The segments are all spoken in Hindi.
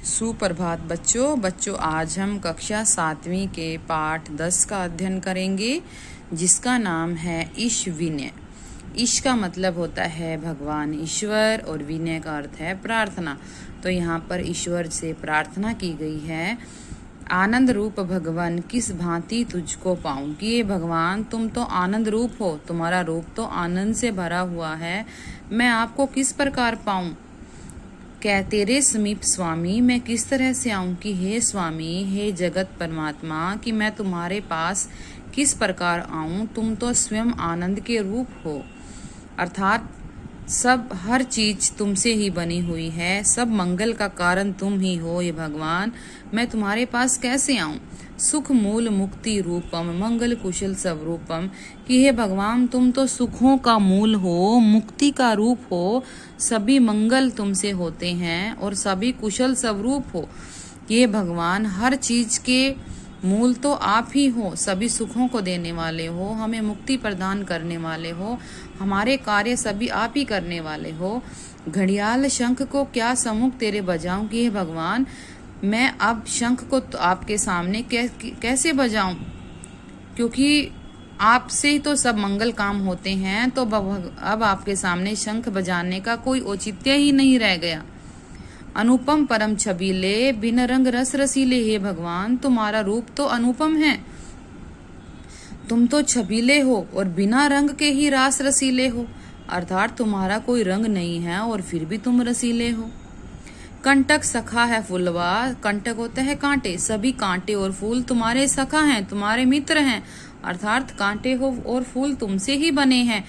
सुप्रभात बच्चों आज हम कक्षा 7वीं के पाठ 10 का अध्ययन करेंगे जिसका नाम है ईश विनय। ईश का मतलब होता है भगवान ईश्वर और विनय का अर्थ है प्रार्थना। तो यहाँ पर ईश्वर से प्रार्थना की गई है, आनंद रूप भगवान किस भांति तुझको पाऊं, कि ये भगवान तुम तो आनंद रूप हो, तुम्हारा रूप तो आनंद से भरा हुआ है, मैं आपको किस प्रकार पाऊं। क्या तेरे समीप स्वामी मैं किस तरह से आऊं, कि हे स्वामी हे जगत परमात्मा कि मैं तुम्हारे पास किस प्रकार आऊं, तुम तो स्वयं आनंद के रूप हो। अर्थात सब हर चीज तुमसे ही बनी हुई है, सब मंगल का कारण तुम ही हो। ये भगवान मैं तुम्हारे पास कैसे आऊं। सुख मूल मुक्ति रूपम मंगल कुशल स्वरूपम, कि हे भगवान तुम तो सुखों का मूल हो, मुक्ति का रूप हो, सभी मंगल तुमसे होते हैं और सभी कुशल स्वरूप हो। ये भगवान हर चीज के मूल तो आप ही हो, सभी सुखों को देने वाले हो, हमें मुक्ति प्रदान करने वाले हो, हमारे कार्य सभी आप ही करने वाले हो। घड़ियाल शंख को क्या सम्मुख तेरे बजाऊं, कि हे भगवान मैं अब शंख को तो आपके सामने कैसे बजाऊं, क्योंकि आपसे ही तो सब मंगल काम होते हैं। तो अब आपके सामने शंख बजाने का कोई औचित्य ही नहीं रह गया। अनुपम परम छबीले बिन रंग रस रसीले, हे भगवान तुम्हारा रूप तो अनुपम है, तुम तो छबीले हो और बिना रंग के ही रास रसीले हो। अर्थात तुम्हारा कोई रंग नहीं है और फिर भी तुम रसीले हो। कंटक सखा है फूलवा, कंटक होते हैं कांटे, सभी कांटे और फूल तुम्हारे सखा हैं, तुम्हारे मित्र हैं। अर्थात कांटे हो और फूल तुमसे ही बने हैं।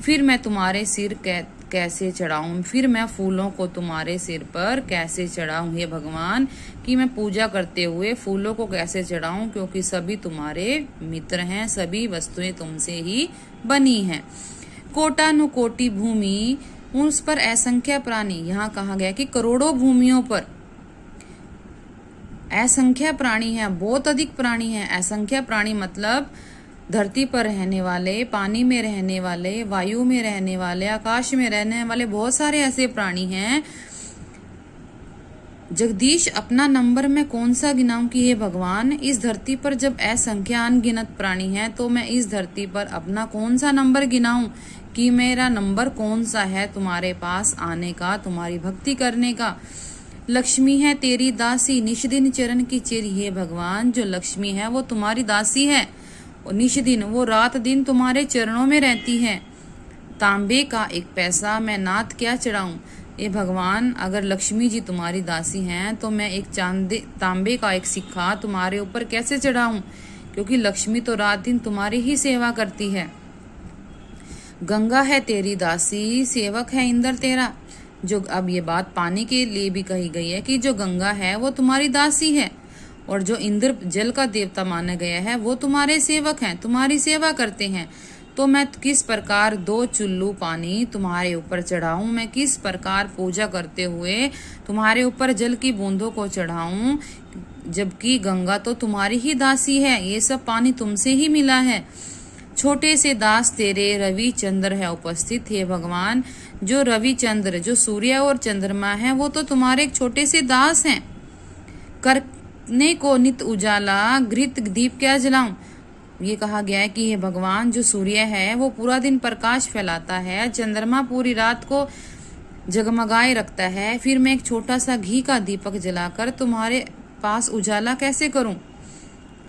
फिर मैं तुम्हारे सिर कैसे चढ़ाऊं, फिर मैं फूलों को तुम्हारे सिर पर कैसे चढ़ाऊं, हे भगवान कि मैं पूजा करते हुए फूलों को कैसे चढ़ाऊं, क्योंकि सभी तुम्हारे मित्र हैं, सभी वस्तुएं तुमसे ही बनी हैं। कोटानुकोटि भूमि उस पर असंख्य प्राणी, यहाँ कहा गया कि करोड़ों भूमियों पर असंख्य प्राणी हैं, बहुत अधिक प्राणी हैं। असंख्य प्राणी मतलब धरती पर रहने वाले, पानी में रहने वाले, वायु में रहने वाले, आकाश में रहने वाले बहुत सारे ऐसे प्राणी हैं। जगदीश अपना नंबर मैं कौन सा गिनाऊं, कि हे भगवान इस धरती पर जब असंख्य अनगिनत प्राणी हैं तो मैं इस धरती पर अपना कौन सा नंबर गिनाऊं, कि मेरा नंबर कौन सा है तुम्हारे पास आने का, तुम्हारी भक्ति करने का। लक्ष्मी है तेरी दासी निश दिन चरण की चेरी, हे भगवान जो लक्ष्मी है वो तुम्हारी दासी है और निश दिन वो रात दिन तुम्हारे चरणों में रहती है। तांबे का एक पैसा मैं नाथ क्या चढ़ाऊं, ये भगवान अगर लक्ष्मी जी तुम्हारी दासी हैं तो मैं एक तांबे का एक सिक्का तुम्हारे ऊपर कैसे चढ़ाऊं, क्योंकि लक्ष्मी तो रात दिन तुम्हारी ही सेवा करती है। गंगा है तेरी दासी सेवक है इंद्र तेरा, जो अब ये बात पानी के लिए भी कही गई है कि जो गंगा है वो तुम्हारी दासी है और जो इंद्र जल का देवता माना गया है वो तुम्हारे सेवक हैं, तुम्हारी सेवा करते हैं। तो मैं किस प्रकार 2 चुल्लू पानी तुम्हारे ऊपर चढ़ाऊं, मैं किस प्रकार पूजा करते हुए तुम्हारे ऊपर जल की बूंदों को चढ़ाऊं, जबकि गंगा तो तुम्हारी ही दासी है, ये सब पानी तुमसे ही मिला है। छोटे से दास तेरे रवि चंद्र है उपस्थित, हे भगवान जो रवि चंद्र जो सूर्य और चंद्रमा है वो तो तुम्हारे एक छोटे से दास हैं। करने को नित उजाला घृत दीप क्या जलाऊं, ये कहा गया है कि हे भगवान जो सूर्य है वो पूरा दिन प्रकाश फैलाता है, चंद्रमा पूरी रात को जगमगाए रखता है, फिर मैं एक छोटा सा घी का दीपक जलाकर तुम्हारे पास उजाला कैसे करूं,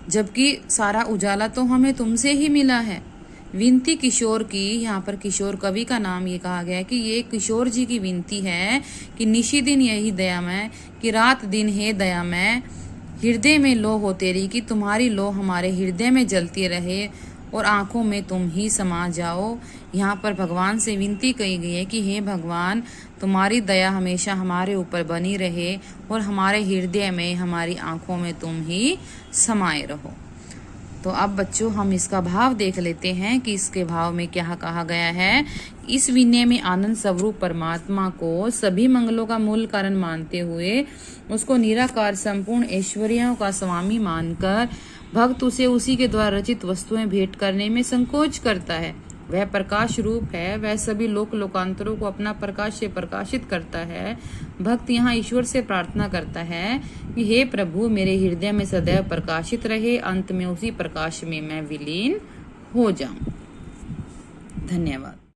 जबकि सारा उजाला तो हमें तुमसे ही मिला है। विनती किशोर की, यहाँ पर किशोर कवि का नाम ये कहा गया है कि ये किशोर जी की विनती है कि निशी दिन यही दयामय, कि रात दिन है दयामय, हृदय में लो हो तेरी, कि तुम्हारी लो हमारे हृदय में जलती रहे और आंखों में तुम ही समा जाओ। यहाँ पर भगवान से विनती कही गई है कि हे भगवान तुम्हारी दया हमेशा हमारे ऊपर बनी रहे और हमारे हृदय में हमारी आंखों में तुम ही समाये रहो। तो अब बच्चों हम इसका भाव देख लेते हैं कि इसके भाव में क्या कहा गया है। इस विनय में आनंद स्वरूप परमात्मा को सभी मंगलों का मूल कारण मानते हुए उसको निराकार संपूर्ण ऐश्वर्यों का स्वामी मानकर भक्त उसे उसी के द्वारा रचित वस्तुएं भेंट करने में संकोच करता है। वह प्रकाश रूप है, वह सभी लोकांतरों को अपना प्रकाश से प्रकाशित करता है। भक्त यहाँ ईश्वर से प्रार्थना करता है कि हे प्रभु, मेरे हृदय में सदैव प्रकाशित रहे, अंत में उसी प्रकाश में मैं विलीन हो जाऊं। धन्यवाद।